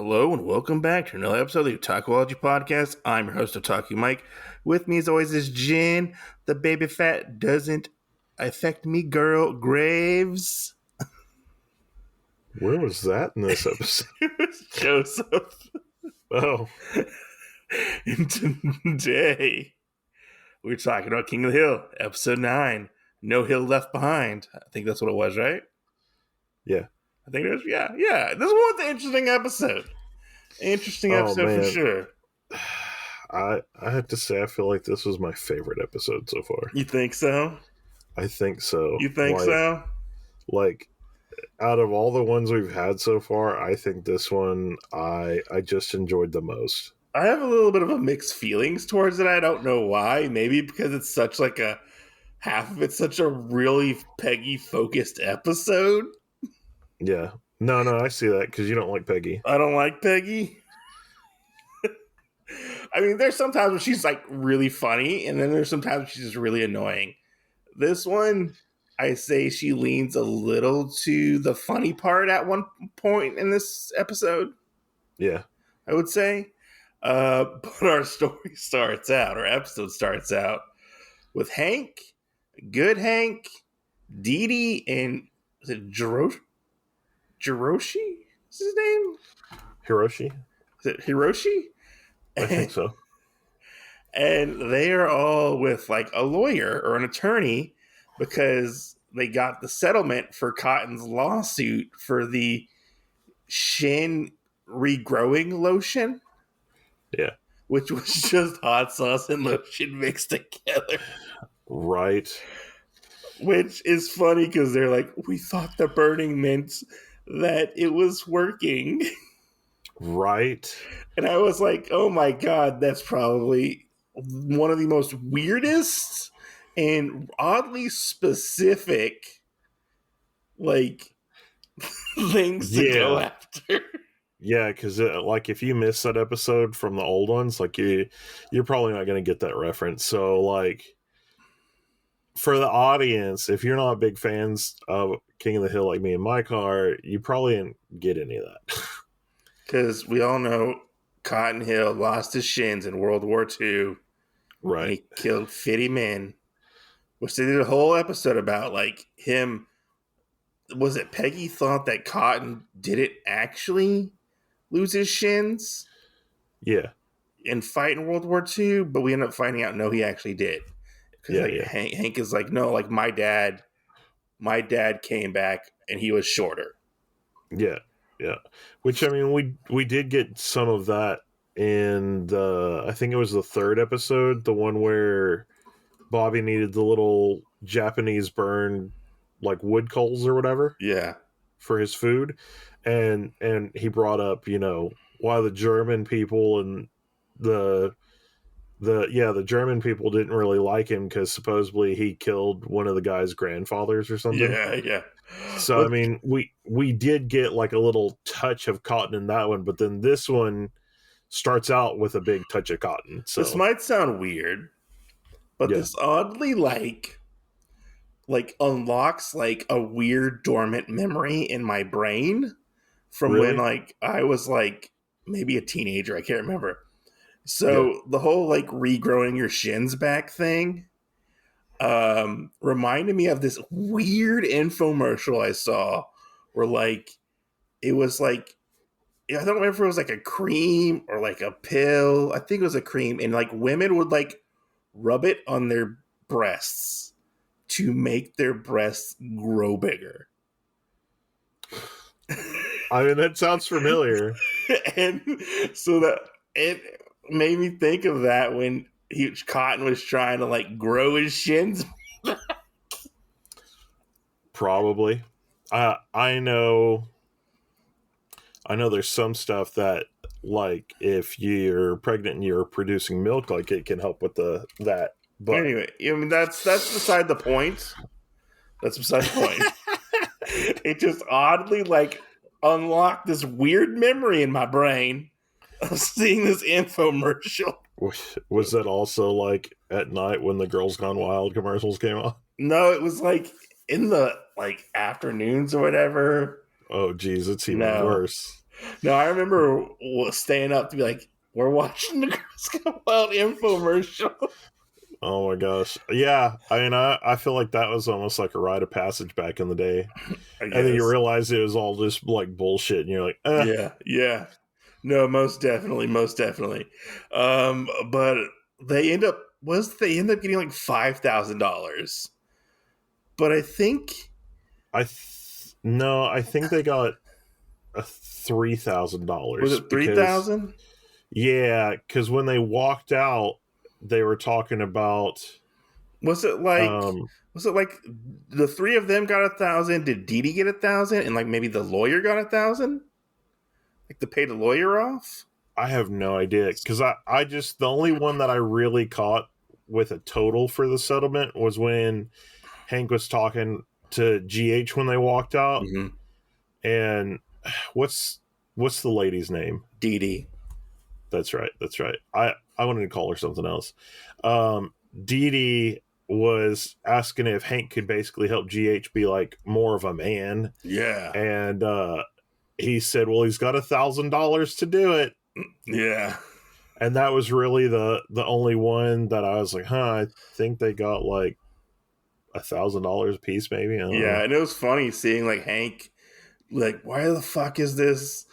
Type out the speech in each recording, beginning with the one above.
Hello and welcome back to another episode of the Otakuology podcast. I'm your host, Otaku Mike. With me as always is Jen, the baby fat doesn't affect me girl, Graves. Where was that in this episode? It was Joseph. Oh. And today, we're talking about King of the Hill, episode 9, No Hill Left Behind. I think that's what it was, right? Yeah. I think it was, yeah. This was an interesting episode. Interesting episode for sure. I have to say, I feel like this was my favorite episode so far. You think so? I think so. You think so? Like, out of all the ones we've had so far, I think this one I just enjoyed the most. I have a little bit of a mixed feelings towards it. I don't know why. Maybe because it's such like a half of it's such a really Peggy focused episode. Yeah. No, I see that because you don't like Peggy. I don't like Peggy. I mean, there's sometimes when she's like really funny, and then there's sometimes when she's just really annoying. This one, I say she leans a little to the funny part at one point in this episode. Yeah. I would say. But our story our episode starts out with Hank, Good Hank, Dee Dee, and is it Jiroshi? Is his name? Hiroshi? Is it Hiroshi? I think so. And they are all with like a lawyer or an attorney because they got the settlement for Cotton's lawsuit for the shin regrowing lotion. Yeah. Which was just hot sauce and lotion mixed together. Right. Which is funny because they're like, we thought the burning meant that it was working. Right. And I was like, oh my God, that's probably one of the most weirdest and oddly specific, like, things to go after. Yeah, because like if you miss that episode from the old ones, like you're probably not going to get that reference. So like for the audience, if you're not big fans of King of the Hill like me and my car, you probably didn't get any of that. Because we all know Cotton Hill lost his shins in World War II. Right. And he killed 50 men, which they did a whole episode about, like him. Was it Peggy thought that Cotton didn't actually lose his shins? Yeah. And fight in World War II, but we end up finding out no, he actually did. Because Hank is like, no, like my dad came back and he was shorter. Yeah. Which I mean, we did get some of that in I think it was the third episode, the one where Bobby needed the little Japanese burn like wood coals or whatever. Yeah. For his food. And he brought up, why the German people and the German people didn't really like him because supposedly he killed one of the guy's grandfathers or something. Yeah. So I mean, we did get like a little touch of Cotton in that one, but then this one starts out with a big touch of Cotton. So this might sound weird, but this oddly like unlocks like a weird dormant memory in my brain from when like I was like maybe a teenager. I can't remember. So the whole like regrowing your shins back thing reminded me of this weird infomercial I saw where like it was like, I don't remember if it was like a cream or like a pill. I think it was a cream, and like women would like rub it on their breasts to make their breasts grow bigger. I mean, that sounds familiar. And so that it made me think of that when Cotton was trying to like grow his shins. Probably. I know there's some stuff that like if you're pregnant and you're producing milk, like it can help with that. But anyway, I mean that's beside the point. That's beside the point. It just oddly like unlocked this weird memory in my brain of seeing this infomercial. Was that also like at night when the Girls Gone Wild commercials came on? No, it was like in the like afternoons or whatever. Oh geez, it's even worse. No, I remember staying up to be like, we're watching the Girl Scout Wild infomercial. Oh my gosh. Yeah. I mean, I feel like that was almost like a rite of passage back in the day. I And then you guess. realize it was all just like bullshit. And you're like, Yeah, yeah. No, most definitely, most definitely. But they end up getting like $5,000. But I think no, I think they got a was $3,000 it three because, thousand? yeah, because when they walked out, they were talking about, Was it like um, was it like the three of them got 1,000? Did Dee Dee get 1,000? And like maybe the lawyer got 1,000? Like to pay the lawyer off? I have no idea because I just the only one that I really caught with a total for the settlement was when Hank was talking to GH when they walked out, Mm-hmm. and what's what's the lady's name? Dee Dee. That's right. That's right. I wanted to call her something else. Dee Dee was asking if Hank could basically help GH be like more of a man, Yeah. and he said, "Well, he's got $1,000 to do it." Yeah. And that was really the only one that I was like, huh, I think they got like $1,000 a piece, maybe. I don't Yeah. know. And it was funny seeing like Hank, like, why the fuck is this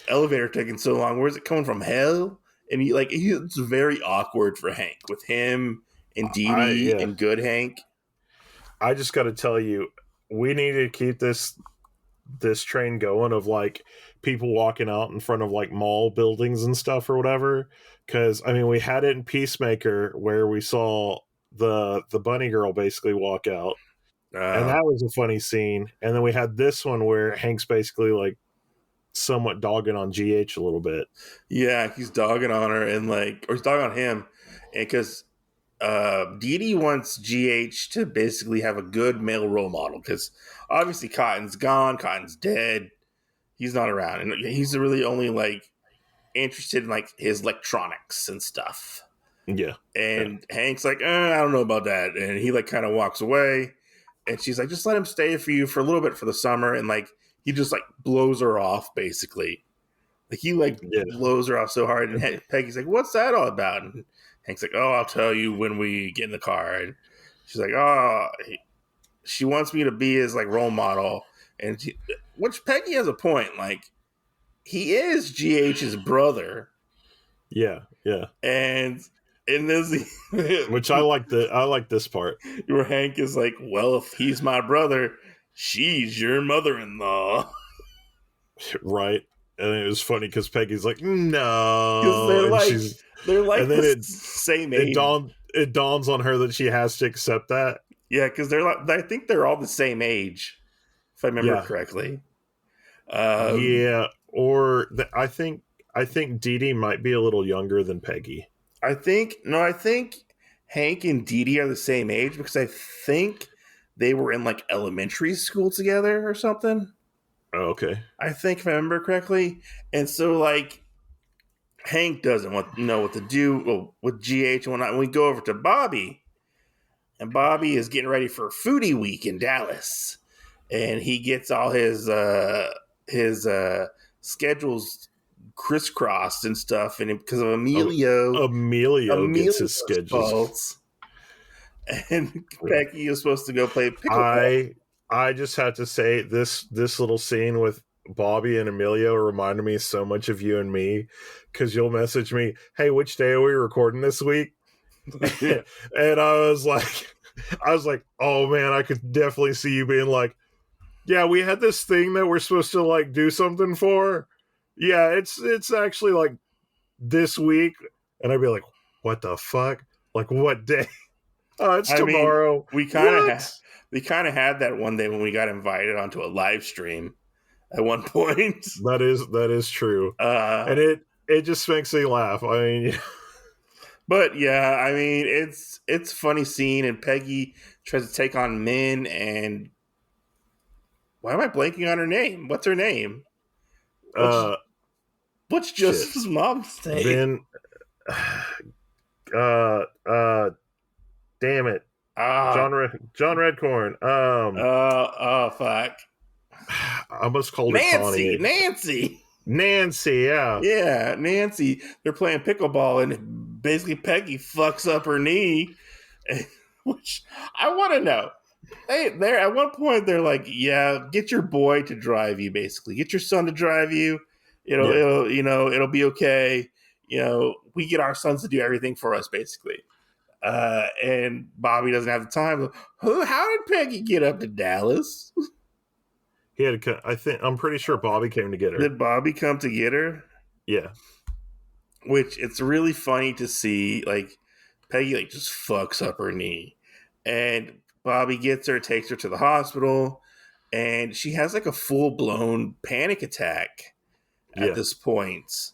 elevator taking so long? Where's it coming from? Hell? And it's very awkward for Hank with him and Dee I Dee yeah. and good Hank. I just got to tell you, we need to keep this train going of like people walking out in front of like mall buildings and stuff or whatever. Because I mean, we had it in Peacemaker where we saw the bunny girl basically walk out, and Uh, that was a funny scene. And then we had this one where Hank's basically like somewhat dogging on GH a little bit. yeah, he's dogging on her or he's dogging on him, and because Dee Dee wants GH to basically have a good male role model because obviously Cotton's gone, Cotton's dead, he's not around, and he's really only like interested in like his electronics and stuff. Yeah. Yeah. And Hank's like, I don't know about that, and he like kind of walks away, and she's like, just let him stay for you for a little bit for the summer, and like he just like blows her off basically. Like he like Yeah. blows her off so hard, and Peggy's like, "What's that all about?" And Hank's like, "Oh, I'll tell you when we get in the car." And she's like, "Oh, she wants me to be his like role model," which Peggy has a point. Like he is GH's brother, Yeah. Yeah. and in this, Which I like this part. where Hank is like, "Well, if he's my brother, she's your mother-in-law," Right. And it was funny because Peggy's like, because no, and they're like and the then same it age. dawns on her that she has to accept that. Yeah, because they're like, I think they're all the same age, if I remember Yeah. correctly. Um, Yeah. I think Dee Dee might be a little younger than Peggy. I think Hank and Dee Dee are the same age because I think they were in like elementary school together or something. Oh, okay. I think if I remember correctly, and so like Hank doesn't know what to do with GH and whatnot. And we go over to Bobby, and Bobby is getting ready for Foodie Week in Dallas, and he gets all his schedules crisscrossed and stuff, and because of Emilio gets his Emilio's schedules. fault, and Becky is supposed to go play pickleball. I just have to say this little scene with Bobby and Emilio reminded me so much of you and me because you'll message me, hey, which day are we recording this week? Yeah. And I was like, oh man, I could definitely see you being like, yeah, we had this thing that we're supposed to like do something for. Yeah, it's actually like this week. And I'd be like, what the fuck? Like what day? Oh, it's I mean, tomorrow. we kind of What? we kind of had that one day when we got invited onto a live stream at one point. That is true. Uh, And it just makes me laugh. I mean, but yeah, I mean, it's a funny scene, and Peggy tries to take on Min, and why am I blanking on her name? What's her name? What's uh what's shit. Joseph's mom's name? Then uh uh damn it. Ah, John Redcorn. oh fuck, I almost called her Nancy, Connie. Nancy. Nancy, yeah. Yeah, Nancy. They're playing pickleball, and basically Peggy fucks up her knee, which I want to know. They're at one point they're like, "Yeah, get your boy to drive you. Basically, get your son to drive you. Yeah. It'll be okay. We get our sons to do everything for us, basically." And Bobby doesn't have the time. How did Peggy get up to Dallas? He had to, I'm pretty sure Bobby came to get her. Did Bobby come to get her? Yeah. Which it's really funny to see, like, Peggy like just fucks up her knee, and Bobby gets her, takes her to the hospital, and she has like a full blown panic attack at Yeah. this point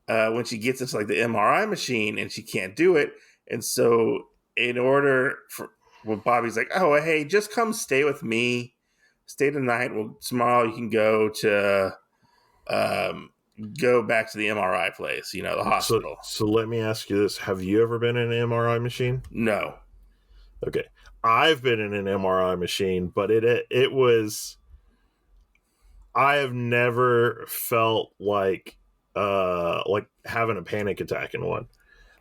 when she gets into like the MRI machine and she can't do it, and so in order for Bobby's like, oh hey, just come stay with me, stay the night. Well, tomorrow you can go back to the MRI place, the hospital. So let me ask you this. Have you ever been in an MRI machine? No. Okay. I've been in an MRI machine, but it was, I have never felt like having a panic attack in one.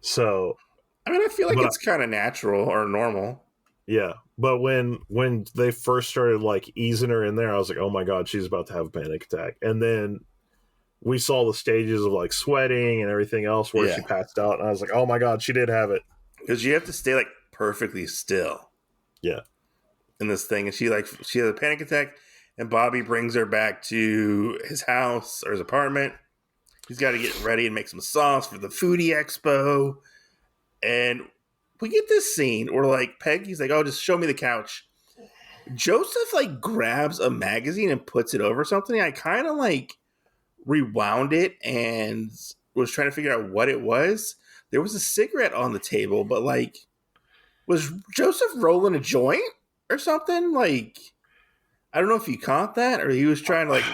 So I mean, I feel like it's kind of natural or normal. Yeah. But when they first started like easing her in there, I was like, oh my God, she's about to have a panic attack. And then we saw the stages of like sweating and everything else where she passed out, and I was like, oh my God, she did have it. Because you have to stay like perfectly still. Yeah. In this thing. And she has a panic attack, and Bobby brings her back to his house or his apartment. He's got to get ready and make some sauce for the foodie expo. And we get this scene where like Peggy's like, oh, just show me the couch. Joseph like grabs a magazine and puts it over something. I kind of like rewound it and was trying to figure out what it was. There was a cigarette on the table, but like, was Joseph rolling a joint or something? Like, I don't know if you caught that or he was trying to like.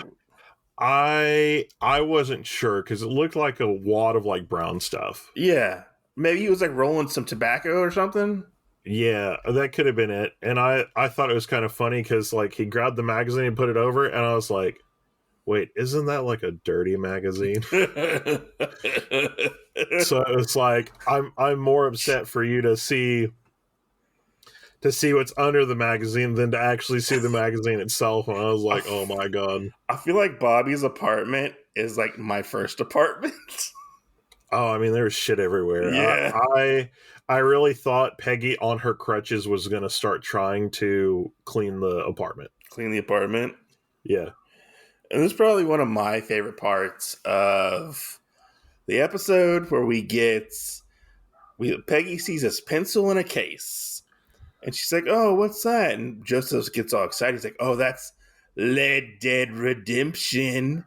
I wasn't sure because it looked like a wad of like brown stuff. Yeah, maybe he was like rolling some tobacco or something. Yeah, that could have been it. And I thought it was kind of funny because like he grabbed the magazine and put it over, and I was like, wait, isn't that like a dirty magazine? So it's like I'm more upset for you to see what's under the magazine than to actually see the magazine itself. And I was like, oh my God. I feel like Bobby's apartment is like my first apartment. Oh, I mean, there was shit everywhere. Yeah. I really thought Peggy on her crutches was going to start trying to clean the apartment. Clean the apartment? Yeah. And this is probably one of my favorite parts of the episode where Peggy sees this pencil in a case. And she's like, oh, what's that? And Joseph gets all excited. He's like, oh, that's Lead Dead Redemption,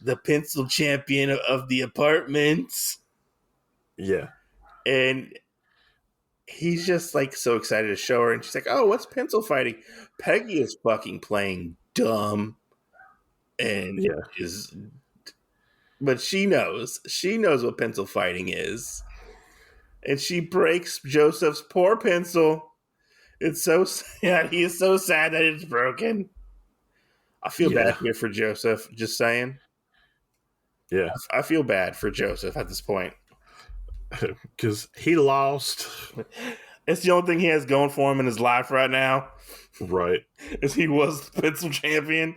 the pencil champion of the apartment. Yeah. And he's just like so excited to show her. And she's like, oh, what's pencil fighting? Peggy is fucking playing dumb. And but she knows what pencil fighting is. And she breaks Joseph's poor pencil. It's so sad. He is so sad that it's broken. I feel bad here for Joseph, just saying. Yeah. I feel bad for Joseph at this point. Because he lost. It's the only thing he has going for him in his life right now. Right. Is he was the pencil champion.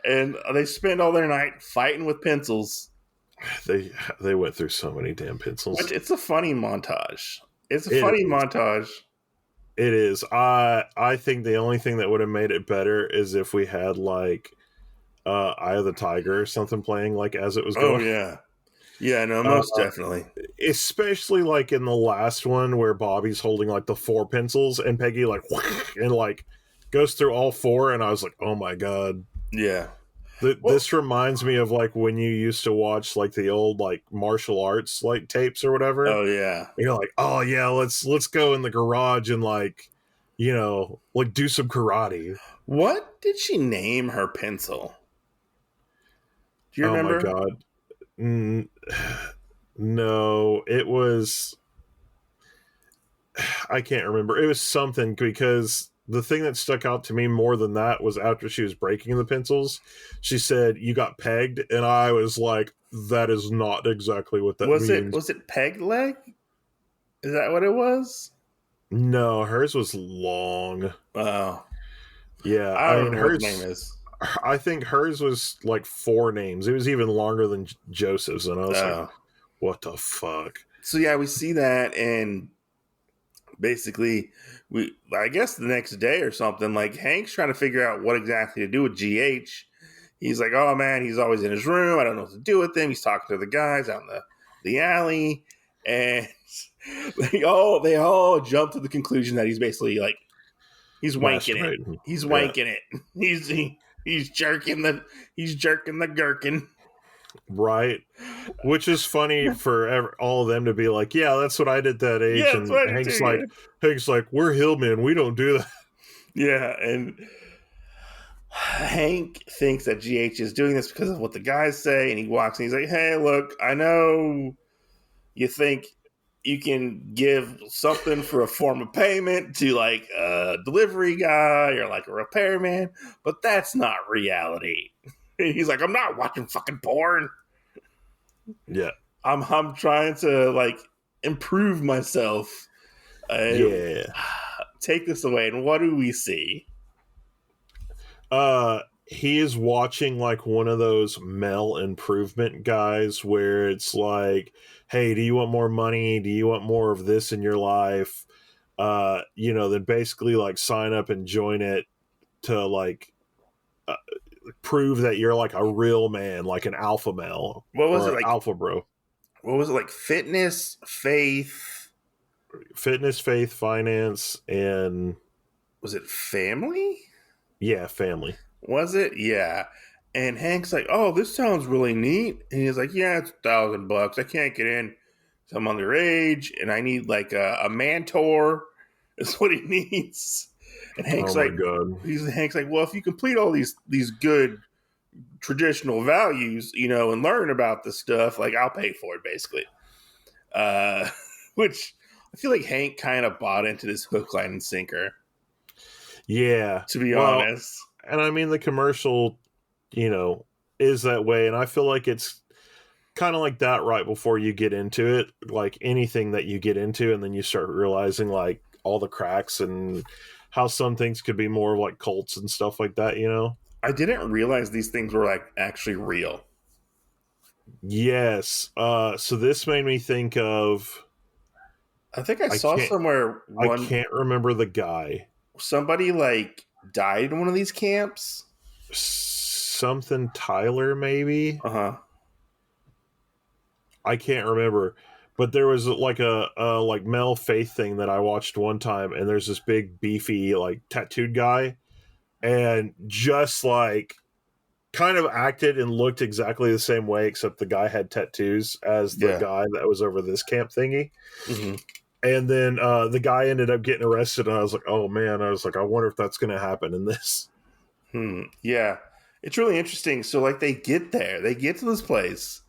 And they spend all their night fighting with pencils. They went through so many damn pencils. It's a funny montage. It's a funny montage. It is. I think the only thing that would have made it better is if we had like Eye of the Tiger or something playing like as it was going. Oh yeah. Yeah, no, most definitely. Especially like in the last one where Bobby's holding like the 4 pencils and Peggy like and like goes through all 4, and I was like, oh my God. Yeah. This reminds me of like when you used to watch like the old like martial arts like tapes or whatever. Oh yeah. And you're like, oh yeah, let's go in the garage and like, like do some karate. What did she name her pencil? Do you remember? Oh my God. No, it was, I can't remember. It was something because the thing that stuck out to me more than that was after she was breaking the pencils, she said, "You got pegged," and I was like, "That is not exactly what that means." Was it peg leg? Is that what it was? No, hers was long. Oh, Yeah, I I don't mean remember what the name hers. is. I think hers was like 4 names. It was even longer than Joseph's, and I was like, Oh, "What the fuck?" so yeah, we see that, and basically, I guess the next day or something, like Hank's trying to figure out what exactly to do with GH. He's like, oh man, he's always in his room. I don't know what to do with him. He's talking to the guys out in the alley, and they all jump to the conclusion that he's basically like he's wanking it. Masturbating. He's Yeah. wanking it. He's jerking the gherkin. Right. Which is funny for all of them to be like, yeah, that's what I did that age. Yeah, that's And what I do. Hank's like, we're hillmen. We don't do that. Yeah, and Hank thinks that GH is doing this because of what the guys say, and he walks and he's like, hey, look, I know you think you can give something for a form of payment to like a delivery guy or like a repairman, but that's not reality. And he's like, I'm not watching fucking porn. Yeah. I'm trying to like improve myself. Yeah. Take this away, and what do we see? He is watching like one of those Mel improvement guys where it's like, hey, do you want more money? Do you want more of this in your life? Then basically like sign up and join it to like prove that you're like a real man, like an alpha male What was it or like? alpha bro. What was it like? Fitness, faith. Fitness, faith, finance, and Was it family? yeah, family. Was it? Yeah. And Hank's like, "Oh, this sounds really neat." And he's like, "Yeah, it's $1,000. I can't get in. So I'm underage, and I need like a mentor." Is what he needs. And Oh my god. Hank's like, "Well, if you complete all these good traditional values, and learn about this stuff, like I'll pay for it, basically." Which I feel like Hank kind of bought into this hook, line, and sinker. Yeah. To be Well, honest. and I mean the commercial, is that way, and I feel like it's kind of like that right before you get into it, like anything that you get into, and then you start realizing like all the cracks and how some things could be more like cults and stuff like that. I didn't realize these things were like actually real. Yes. So this made me think of. I think I saw somewhere I can't remember the guy. Somebody like died in one of these camps. Something Tyler, maybe. Uh-huh. I can't remember, but there was like a like Mel Faith thing that I watched one time, and there's this big beefy like tattooed guy, and just like kind of acted and looked exactly the same way, except the guy had tattoos as the guy that was over this camp thingy. Mm-hmm. And then the guy ended up getting arrested, and I was like, oh man, I was like, I wonder if that's going to happen in this. Yeah, it's really interesting. So like they get to this place,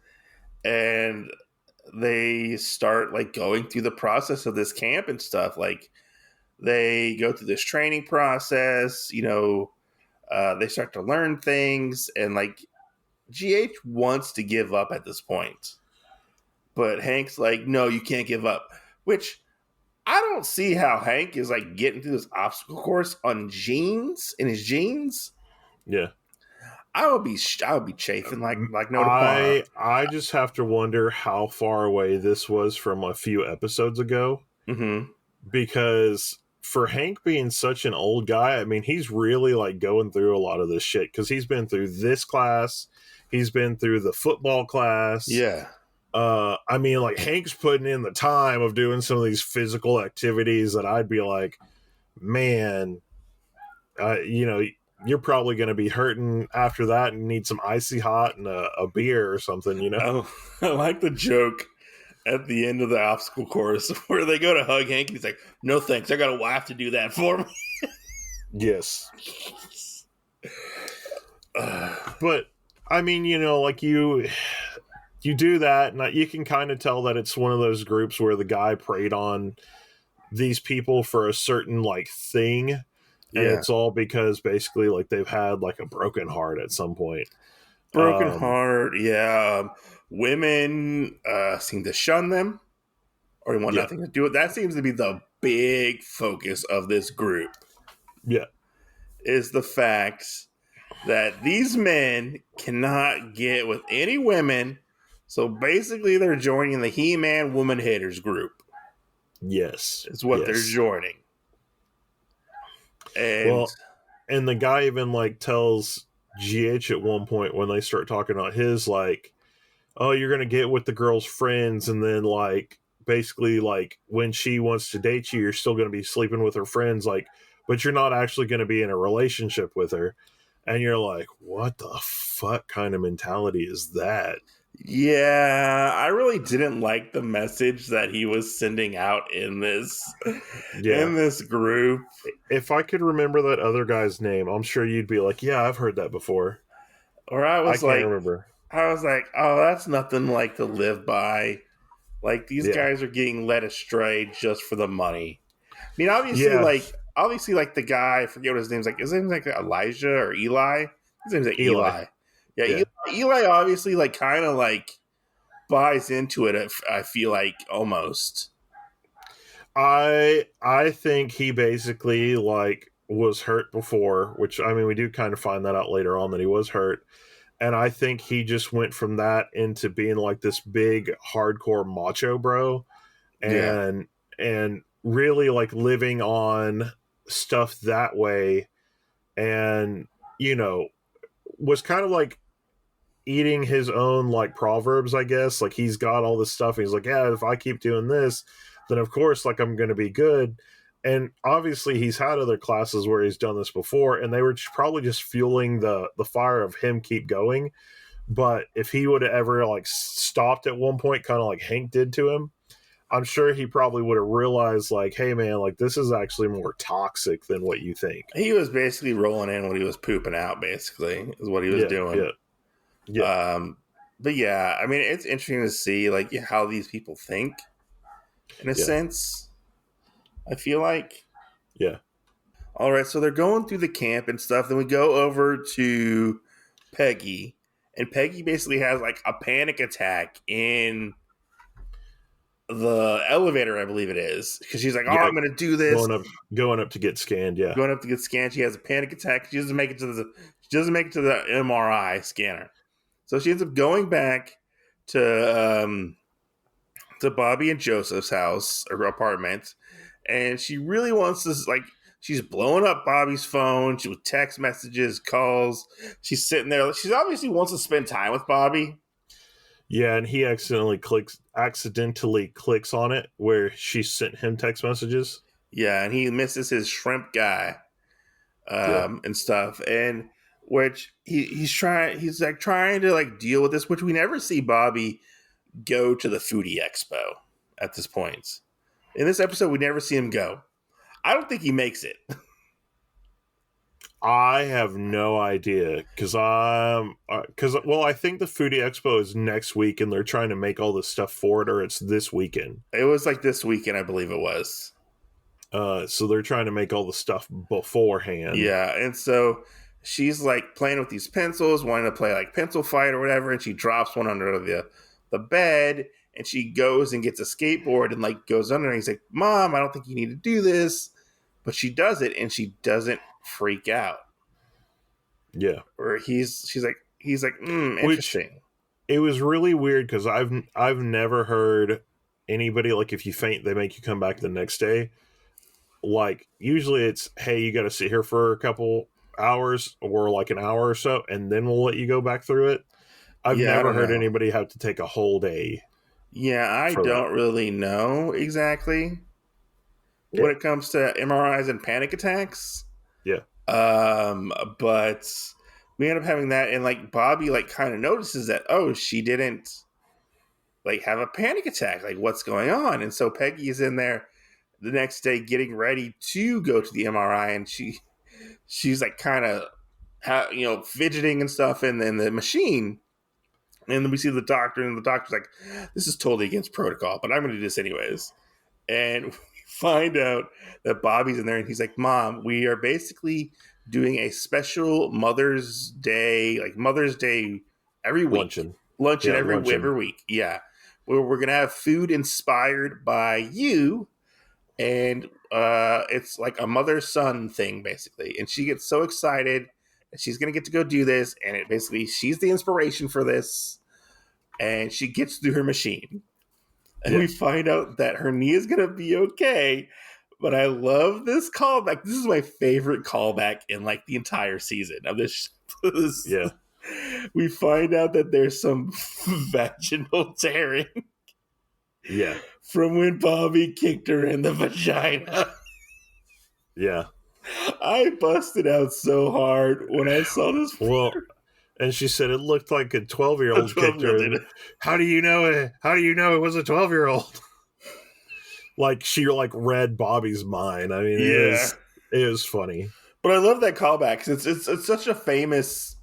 and they start like going through the process of this camp and stuff. Like they go through this training process, they start to learn things, and like GH wants to give up at this point, but Hank's like, no, you can't give up, which I don't see how Hank is like getting through this obstacle course on jeans, in his jeans. Yeah. I would be chafing like no tomorrow. I just have to wonder how far away this was from a few episodes ago. Mm-hmm. Because for Hank being such an old guy, I mean, he's really like going through a lot of this shit because he's been through this class, he's been through the football class. Yeah. I mean, like Hank's putting in the time of doing some of these physical activities that I'd be like, man, you're probably going to be hurting after that and need some icy hot and a beer or something, Oh, I like the joke at the end of the obstacle course where they go to hug Hank and he's like, no thanks, I got a wife to do that for me. Yes. But I mean, like you do that, and you can kind of tell that it's one of those groups where the guy preyed on these people for a certain like thing. and Yeah. it's all because basically like they've had like a broken heart at some point. Broken heart. Yeah. Women seem to shun them or want Yeah, nothing to do with. That seems to be the big focus of this group, yeah, is the fact that these men cannot get with any women. So basically, they're joining the He-Man Woman Haters group. yes, Is what they're yes. joining. And Well, and the guy even like tells GH at one point when they start talking about his like, oh, you're gonna get with the girl's friends, and then like basically like when she wants to date you, you're still gonna be sleeping with her friends, like, but you're not actually gonna be in a relationship with her. And you're like, what the fuck kind of mentality is that? yeah, I really didn't like the message that he was sending out Yeah. in this group. If I could remember that other guy's name, I'm sure you'd be like, yeah, I've heard that before. Or I can't remember. I was like, oh, that's nothing like to live by. Like these Yeah. guys are getting led astray just for the money. I mean, Yeah. obviously, like the guy, I forget what his name's like. His name's like Elijah or Eli. His name's like Eli. Eli. Yeah, Yeah. Eli obviously like kind of like buys into it. I feel like almost. I think he basically like was hurt before, which I mean we do kind of find that out later on that he was hurt. And I think he just went from that into being like this big hardcore macho bro Yeah, and really like living on stuff that way, and you know was kind of like eating his own like proverbs, I guess. Like he's got all this stuff and he's like, yeah, if I keep doing this, then of course like I'm going to be good. And obviously he's had other classes where he's done this before, and they were probably just fueling the fire of him keep going. But if he would have ever like stopped at one point, kind of like Hank did to him, I'm sure he probably would have realized like, hey man, like this is actually more toxic than what you think. he was basically rolling in what he was pooping out. Basically, is what he was Yeah, doing. yeah, yeah, But yeah, I mean, it's interesting to see like how these people think. In a yeah, sense, I feel like. yeah, All right, so they're going through the camp and stuff. Then we go over to Peggy, and Peggy basically has like a panic attack in the elevator, I believe it is, because she's like, "Oh, yeah. I'm going to do this." Going up to get scanned. Yeah, Going up to get scanned, she has a panic attack. She doesn't make it to the MRI scanner, so she ends up going back to Bobby and Joseph's house or apartment, and she really wants to like. She's blowing up Bobby's phone. She with text messages, calls. She's sitting there. She obviously wants to spend time with Bobby. yeah. And he accidentally clicks on it where she sent him text messages. Yeah, and he misses his shrimp guy Yeah, and stuff. And which he's like trying to like deal with this, which we never see Bobby go to the foodie expo at this point. In this episode, we never see him go. I don't think he makes it. I have no idea because well, I think the Foodie Expo is next week, and they're trying to make all this stuff for it, or it's this weekend. It was like this weekend, I believe it was. So they're trying to make all the stuff beforehand. Yeah, and so she's like playing with these pencils, wanting to play like pencil fight or whatever, and she drops one under the bed, and she goes and gets a skateboard and like goes under, and he's like, "Mom, I don't think you need to do this," but she does it, and she doesn't freak out. Yeah, Or he's like which interesting. it was really weird because I've never heard anybody like if you faint they make you come back the next day. Like usually it's hey you got to sit here for a couple hours or like an hour or so, and then we'll let you go back through it. I've Yeah, I never don't heard know. anybody have to take a whole day Yeah, I for that. don't really know exactly Yeah, when it comes to MRIs and panic attacks. yeah, But we end up having that, and like Bobby like kind of notices that she didn't like have a panic attack. Like what's going on? And so Peggy is in there the next day getting ready to go to the MRI, and she's like kind of fidgeting and stuff in the machine. And then we see the doctor, and the doctor's like, "This is totally against protocol, but I'm going to do this anyways." And we find out that Bobby's in there, and he's like, "Mom, we are basically doing a special Mother's Day, like Mother's Day every week, luncheon Yeah, every luncheon. week. Yeah, we're gonna have food inspired by you." And it's like a mother-son thing, basically. And she gets so excited that she's gonna get to go do this, and it basically she's the inspiration for this, and she gets through her machine, and Yeah. we find out that her knee is gonna be okay. But I love this callback. This is my favorite callback in like the entire season of this. Yeah. We find out that there's some vaginal tearing Yeah. from when Bobby kicked her in the vagina. Yeah. I busted out so hard when I saw this. Well, and she said it looked like a 12-year-old kicked her. 12-year-old did it. How do you know it? How do you know it was a 12-year-old? Like she like read Bobby's mind. I mean, Yeah, it was funny. but I love that callback because it's such a famous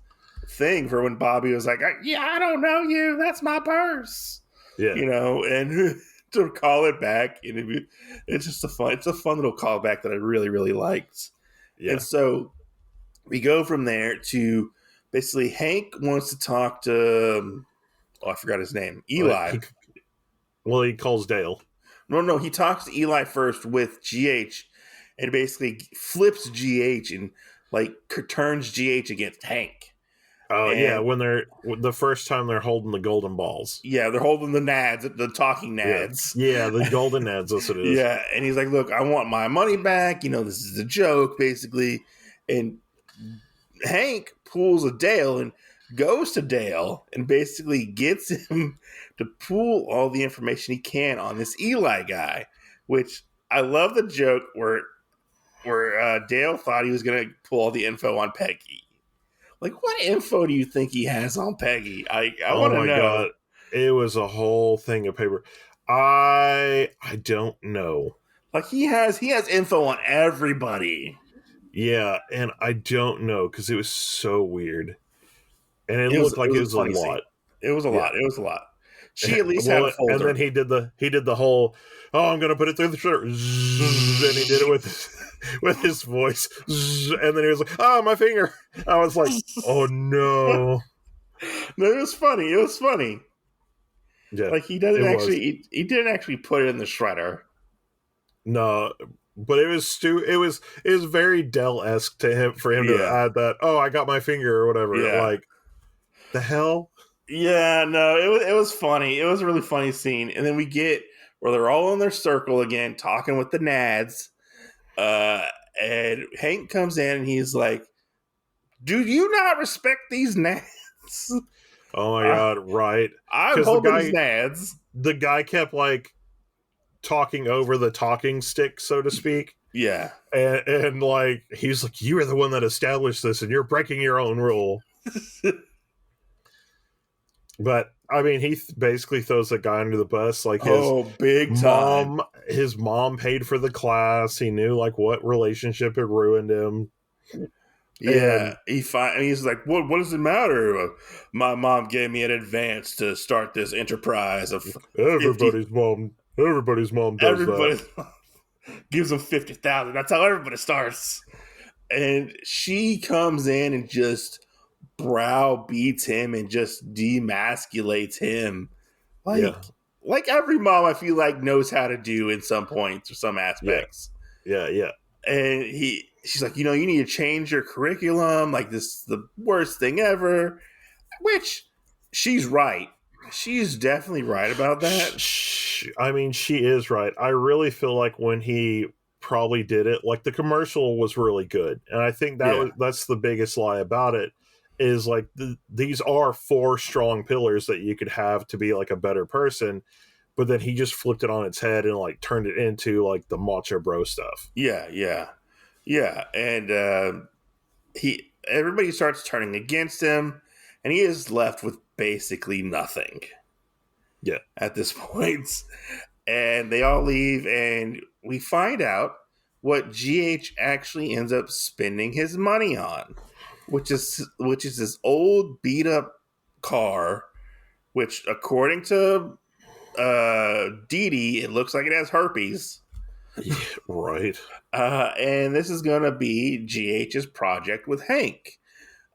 thing for when Bobby was like, "Yeah, I don't know you. That's my purse." Yeah. You know, and to call it back, and it's just it's a fun little callback that I really really liked. Yeah. And so we go from there to basically Hank wants to talk to I forgot his name, Eli. He calls Dale. No, he talks to Eli first with GH, and basically flips GH and like turns GH against Hank. Oh yeah, And when they're the first time they're holding the golden balls. yeah, they're holding the nads, the talking nads. Yeah, the golden nads. That's what it is. Yeah, and he's like, "Look, I want my money back. You know, this is a joke, basically." And Hank pulls a Dale and goes to Dale and basically gets him to pull all the information he can on this Eli guy, which I love the joke where Dale thought he was going to pull all the info on Peggy. Like, what info do you think he has on Peggy? I want to know. God, it was a whole thing of paper. I don't know. Like he has info on everybody. Yeah, and I don't know because it was so weird, and it It looked like it was a funny lot. scene. It was a lot. It was a lot. She at least Well, had a folder. and then he did the whole, "Oh, I'm gonna put it through the shirt," and he did it with his voice, and then he was like, "Oh, my finger." I was like, "Oh no!" No, it was funny. It was funny. Yeah, Like he didn't actually put it in the shredder. no, but it was very Dell-esque to him for him to add that. "Oh, I got my finger" or whatever. Yeah. Like the hell. Yeah, no, it was funny. It was a really funny scene, and then we get where they're all in their circle again, talking with the nads. And Hank comes in and he's like, "Do you not respect these nads?" Oh my god! Right, I'm holding these nads. The guy kept like talking over the talking stick, so to speak. Yeah, and like he's like, "You are the one that established this, and you're breaking your own rule." But I mean, he basically throws the guy under the bus. Like his mom paid for the class. He knew like what relationship had ruined him. Yeah, and he's like, "What does it matter? My mom gave me an advance to start this enterprise of everybody's mom. Everybody's mom does that. Gives them 50,000. That's how everybody starts." And she comes in and just browbeats him and just demasculates him, like every mom I feel like knows how to do in some points or some aspects. Yeah. And she's like, you need to change your curriculum. Like this is the worst thing ever. Which she's right. She's definitely right about that. I mean, she is right. I really feel like when he probably did it, like the commercial was really good, and I think that's the biggest lie about it. Is like these are 4 strong pillars that you could have to be like a better person, but then he just flipped it on its head and like turned it into like the macho bro stuff. Yeah, and everybody starts turning against him, and he is left with basically nothing. Yeah, at this point, and they all leave, and we find out what GH actually ends up spending his money on. Which is this old beat up car, which according to Dee Dee, it looks like it has herpes. Yeah, right. And this is going to be GH's project with Hank,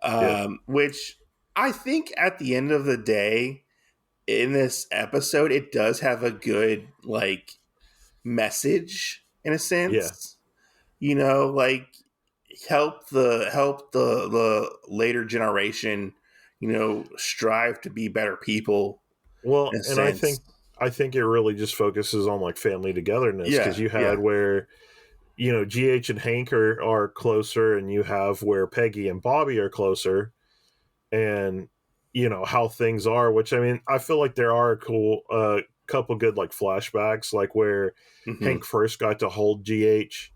Yeah. which I think at the end of the day, in this episode, it does have a good like message in a Yeah. sense. Like help the later generation, strive to be better people Well, in a and sense. I think it really just focuses on like family togetherness, because Yeah, you had yeah. where GH and Hank are closer, and you have where Peggy and Bobby are closer, and how things are. Which, I mean, I feel like there are a cool couple good like flashbacks, like where Hmm. Hank first got to hold GH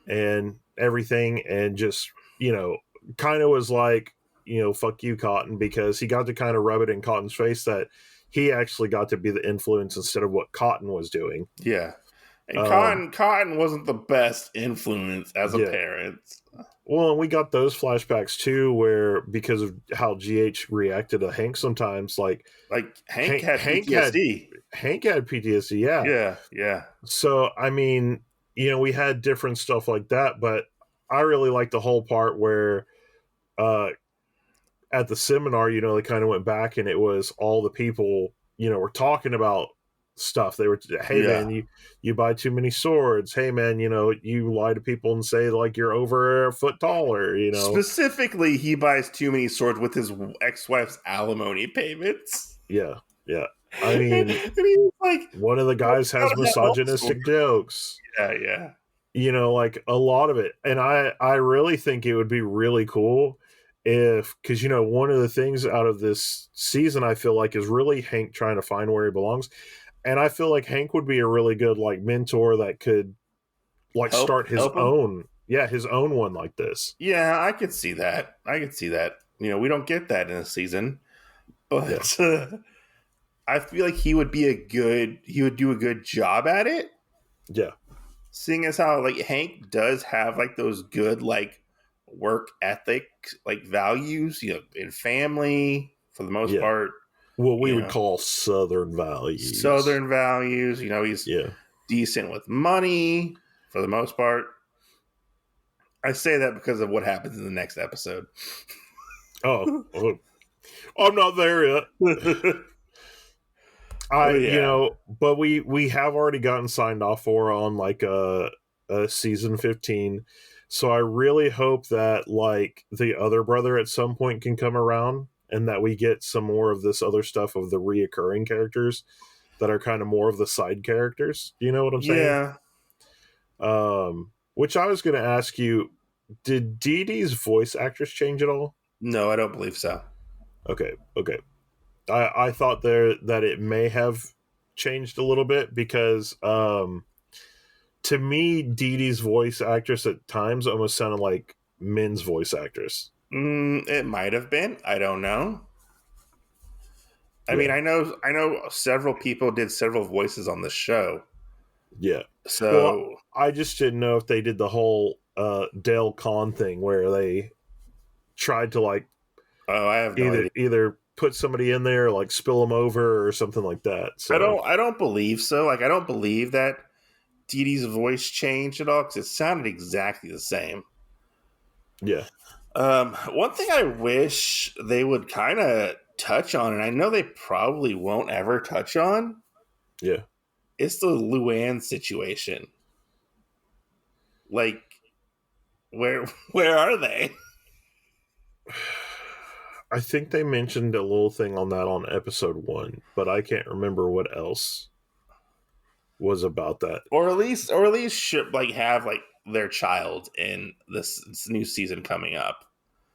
and everything, and just kind of was like, fuck you, Cotton, because he got to kind of rub it in Cotton's face that he actually got to be the influence instead of what Cotton was doing. Yeah. And um Cotton wasn't the best influence as a yeah. parent. Well, and we got those flashbacks too, where because of how GH reacted to Hank sometimes, like Like Hank Hank had Hank had PTSD. Hank had PTSD, yeah. Yeah, yeah. So I mean, we had different stuff like that, but I really like the whole part where uh at the seminar, they kind of went back, and it was all the people, were talking about stuff. They were, hey Yeah. man, you buy too many swords. Hey man, you lie to people and say like you're over a foot taller. Specifically, he buys too many swords with his ex-wife's alimony payments. Yeah, yeah. I And mean, he was like, one of the "Well, guys you has gotta have all the swords." misogynistic jokes. Yeah, yeah. Like a lot of it. And I really think it would be really cool if, because one of the things out of this season I feel like is really Hank trying to find where he belongs. And I feel like Hank would be a really good like mentor that could like start his Help him. own, yeah, his own one like this. Yeah, I could see that. I could see that. We don't get that in a season, Yeah, but I feel like he would do a good job at it. yeah, Seeing as how like Hank does have like those good like work ethic like values, in family for the most yeah. part, What we you would know, call Southern values. Southern values. He's Yeah. decent with money for the most part. I say that because of what happens in the next episode. Oh, oh, I'm not there yet. Oh yeah. But we have already gotten signed off for on like a season 15. So I really hope that like the other brother at some point can come around, and that we get some more of this other stuff of the reoccurring characters that are kind of more of the side characters. You know what I'm saying? Yeah. Which I was going to ask you, did Dee Dee's voice actress change at all? No, I don't believe so. Okay, okay. I thought there that it may have changed a little bit, because to me Dee Dee's voice actress at times almost sounded like Min's voice actress. It might have been. I don't know. I mean, Yeah, I know several people did several voices on the show. yeah. Well, So, I just didn't know if they did the whole Dale Con thing where they tried to like oh, I have no idea. either put somebody in there or like spill them over or something like that. So I don't believe so. Like, I don't believe that Dee Dee's voice changed at all because it sounded exactly the same. yeah, One thing I wish they would kind of touch on, and I know they probably won't ever touch on, yeah. is the Luann situation. Like, where where are they? I think they mentioned a little thing on that on episode 1, but I can't remember what else was about that. Or at least should like have like their child in this new season coming up.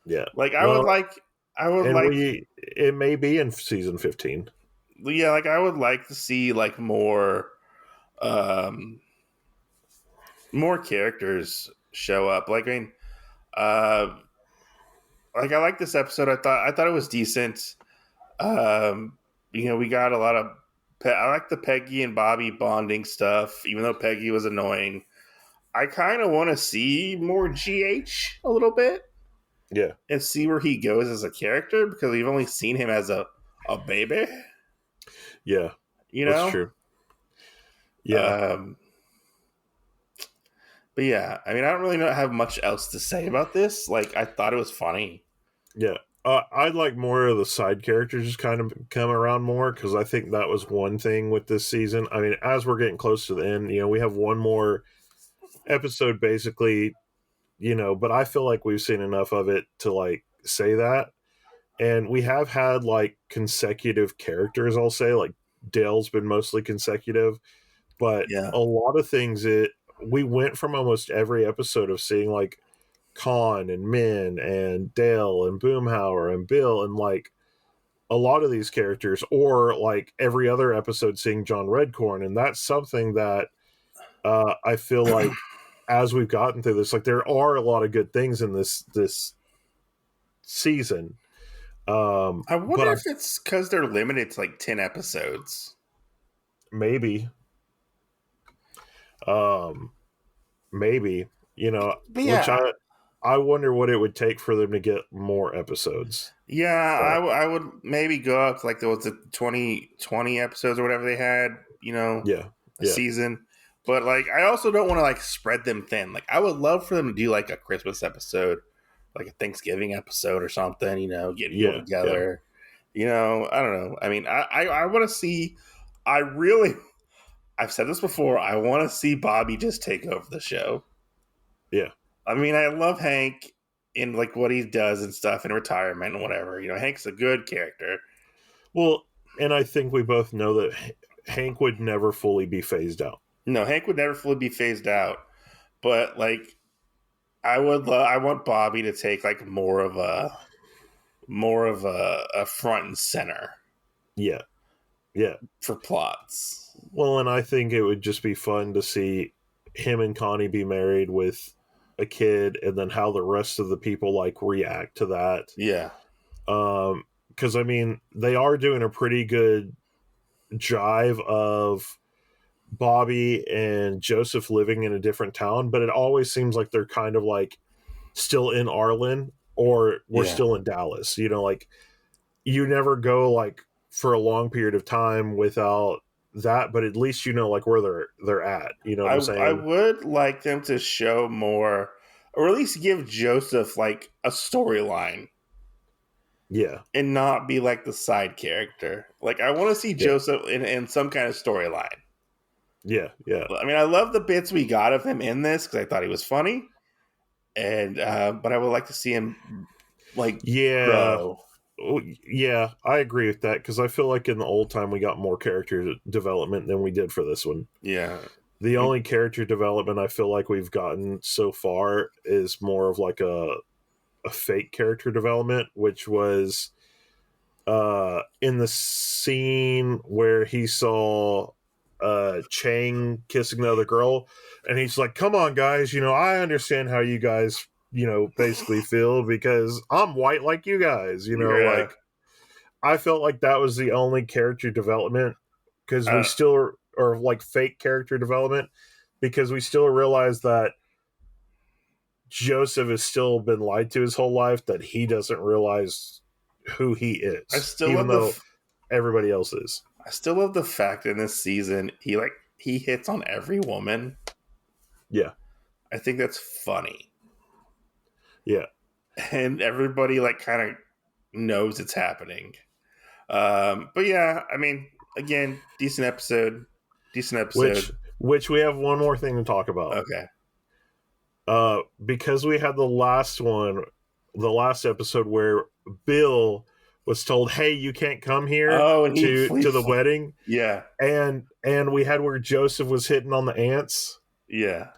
Yeah. Like Well, I would and like it may be in season 15. yeah, like I would like to see like um more characters show up. Like, I mean, uh like I like this episode. I thought it was decent. We got a lot of I like the Peggy and Bobby bonding stuff, even though Peggy was annoying. I kind of want to see more GH a little bit Yeah. and see where he goes as a character because we've only seen him as a baby, Yeah. you That's know? true. Yeah. Um, But yeah, I mean, I don't really have much else to say about this. Like, I thought it was funny. Yeah. I'd like more of the side characters just kind of come around more, because I think that was one thing with this season. I mean, as we're getting close to the end, we have one more episode basically, but I feel like we've seen enough of it to like say that. And we have had like consecutive characters, I'll say, like Dale's been mostly consecutive, but Yeah. a lot of things we went from almost every episode of seeing like Khan and Min and Dale and Boomhauer and Bill and like a lot of these characters, or like every other episode seeing John Redcorn. And that's something that I feel like as we've gotten through this, like there are a lot of good things in this season. I But wonder if it's because they're limited to like 10 episodes. maybe, um, maybe, But which yeah, I wonder what it would take for them to get more episodes. yeah, But I would maybe go up to like there was the 20 episodes or whatever they had, yeah, a yeah, season. But like, I also don't want to like spread them thin. Like, I would love for them to do like a Christmas episode, like a Thanksgiving episode or something. Get people yeah, yeah, together. I don't know. I mean, I want to see. I really, I've said this before. I want to see Bobby just take over the show. yeah. I mean, I love Hank in like what he does and stuff in retirement and whatever. Hank's a good character. Well, and I think we both know that Hank would never fully be phased out. No, Hank would never fully be phased out, but like I want Bobby to take like more of a front and center. Yeah, yeah. For plots. Well, and I think it would just be fun to see him and Connie be married with a kid, and then how the rest of the people like react to that. Yeah. Because I mean, they are doing a pretty good jive of Bobby and Joseph living in a different town, but it always seems like they're kind of like still in Arlen, or we're still in Dallas. Like you never go like for a long period of time without that, but at least like where they're at. You know what I'm saying? I would like them to show more, or at least give Joseph like a storyline. Yeah. And not be like the side character. Like, I want to see Joseph in some kind of storyline. Yeah, yeah. I mean, I love the bits we got of him in this because I thought he was funny. And but I would like to see him like grow. Yeah, I agree with that, because I feel like in the old time we got more character development than we did for this one. Yeah. The only character development I feel like we've gotten so far is more of like a fake character development, which was in the scene where he saw Chang kissing the other girl, and he's like, come on guys, I understand how you guys basically feel, because I'm white like you guys, like I felt like that was the only character development, because we still or like fake character development, because we still realize that Joseph has still been lied to his whole life, that he doesn't realize who he is, even though everybody else is. I still love the fact in this season he hits on every woman. Yeah. I think that's funny. Yeah. And everybody like kind of knows it's happening. But yeah, I mean, again, decent episode. Which we have one more thing to talk about. Okay. Because we had the last episode where Bill was told, "Hey, you can't come here to the wedding." Yeah. And we had where Joseph was hitting on the aunts. Yeah.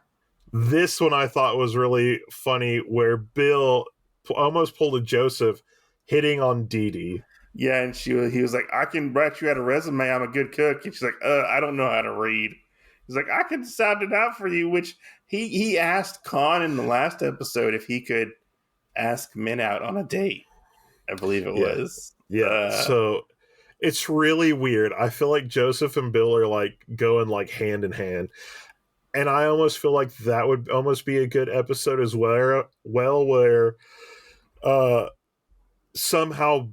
This one I thought was really funny, where Bill almost pulled a Joseph hitting on Dee Dee. Yeah, and he was like, I can write you out a resume. I'm a good cook. And she's like, I don't know how to read. He's like, I can sound it out for you, which he asked Khan in the last episode if he could ask Min out on a date. I believe it was. Yeah. So it's really weird. I feel like Joseph and Bill are like going like hand in hand. And I almost feel like that would almost be a good episode as well, where somehow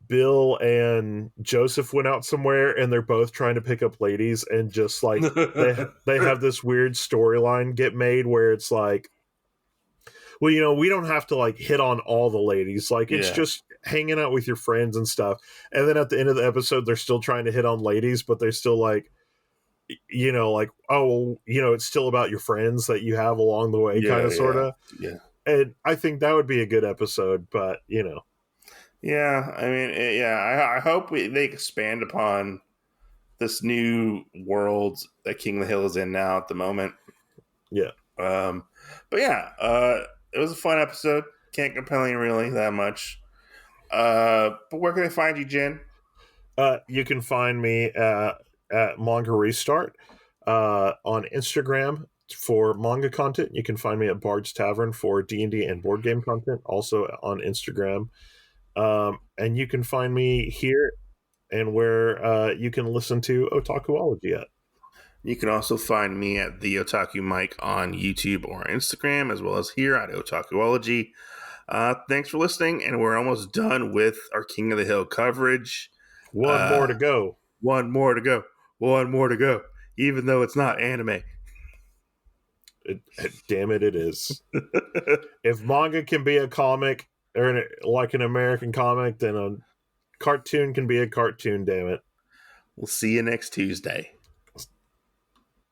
Bill and Joseph went out somewhere and they're both trying to pick up ladies, and just like they have this weird storyline get made where it's like, well, you know, we don't have to like hit on all the ladies. Like, it's Yeah. just hanging out with your friends and stuff. And then at the end of the episode, they're still trying to hit on ladies, but they're still like, you know, like, oh, you know, it's still about your friends that you have along the way, kind of, sort of. Yeah. And I think that would be a good episode, but, you know. Yeah. I mean, I hope they expand upon this new world that King of the Hill is in now at the moment. Yeah. But yeah, it was a fun episode. Can't complain really that much. But where can I find you, Jen? You can find me at Manga Restart on Instagram for manga content. You can find me at Bard's Tavern for D&D and board game content, also on Instagram. And you can find me here and where you can listen to Otakuology at. You can also find me at the Otaku Mike on YouTube or Instagram, as well as here at Otakuology. Thanks for listening, and we're almost done with our King of the Hill coverage. One more to go. One more to go. One more to go. Even though it's not anime. Damn it, it is. If manga can be a comic, or like an American comic, then a cartoon can be a cartoon, damn it. We'll see you next Tuesday.